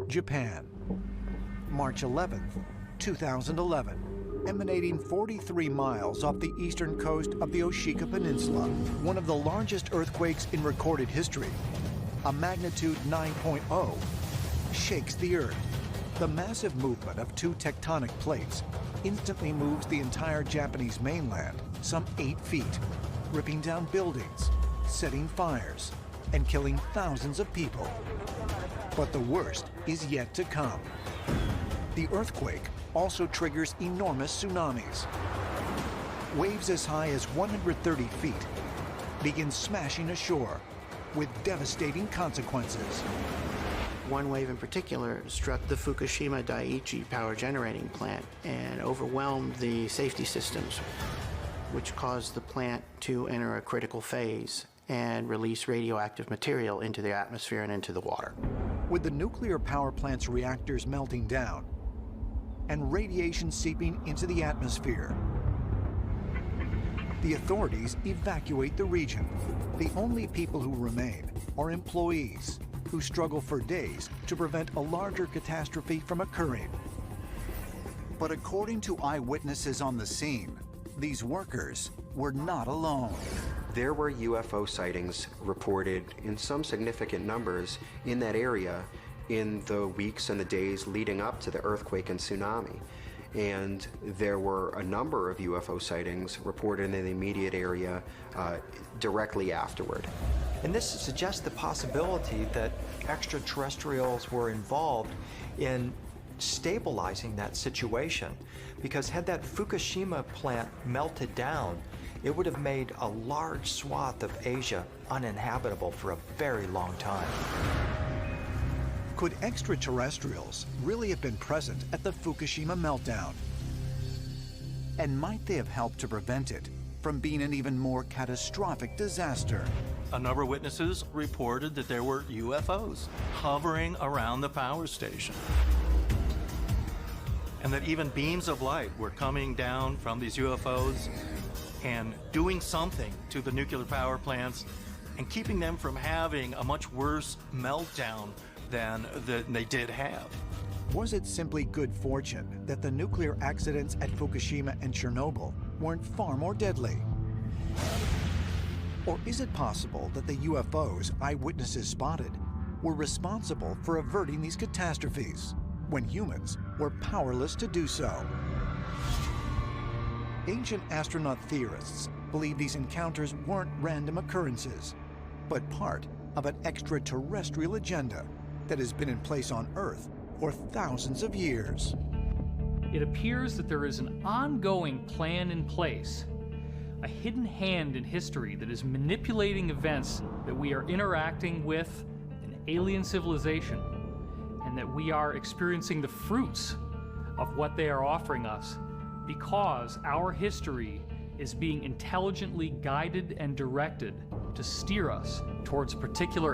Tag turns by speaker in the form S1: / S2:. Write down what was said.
S1: Japan. March 11, 2011, emanating 43 miles off the eastern coast of the Oshika Peninsula, one of the largest earthquakes in recorded history. A magnitude 9.0 shakes the earth. The massive movement of two tectonic plates instantly moves the entire Japanese mainland some 8 feet, ripping down buildings, setting fires, and killing thousands of people. But the worst is yet to come. The earthquake also triggers enormous tsunamis. Waves as high as 130 feet begin smashing ashore with devastating consequences.
S2: One wave in particular struck the Fukushima Daiichi power generating plant and overwhelmed the safety systems, which caused the plant to enter a critical phase and release radioactive material into the atmosphere and into the water.
S1: With the nuclear power plant's reactors melting down and radiation seeping into the atmosphere, the authorities evacuate the region. The only people who remain are employees who struggle for days to prevent a larger catastrophe from occurring. But according to eyewitnesses on the scene, these workers were not alone.
S3: There were UFO sightings reported in some significant numbers in that area in the weeks and the days leading up to the earthquake and tsunami. And there were a number of UFO sightings reported in the immediate area directly afterward.
S4: And this suggests the possibility that extraterrestrials were involved in stabilizing that situation, because had that Fukushima plant melted down, it would have made a large swath of Asia uninhabitable for a very long time.
S1: Could extraterrestrials really have been present at the Fukushima meltdown? And might they have helped to prevent it from being an even more catastrophic disaster?
S5: A number of witnesses reported that there were UFOs hovering around the power station, and that even beams of light were coming down from these UFOs and doing something to the nuclear power plants and keeping them from having a much worse meltdown than they did have.
S1: Was it simply good fortune that the nuclear accidents at Fukushima and Chernobyl weren't far more deadly? Or is it possible that the UFOs eyewitnesses spotted were responsible for averting these catastrophes when humans were powerless to do so? Ancient astronaut theorists believe these encounters weren't random occurrences, but part of an extraterrestrial agenda that has been in place on Earth for thousands of years.
S6: It appears that there is an ongoing plan in place, a hidden hand in history that is manipulating events, that we are interacting with an alien civilization, and that we are experiencing the fruits of what they are offering us because our history is being intelligently guided and directed to steer us towards a particular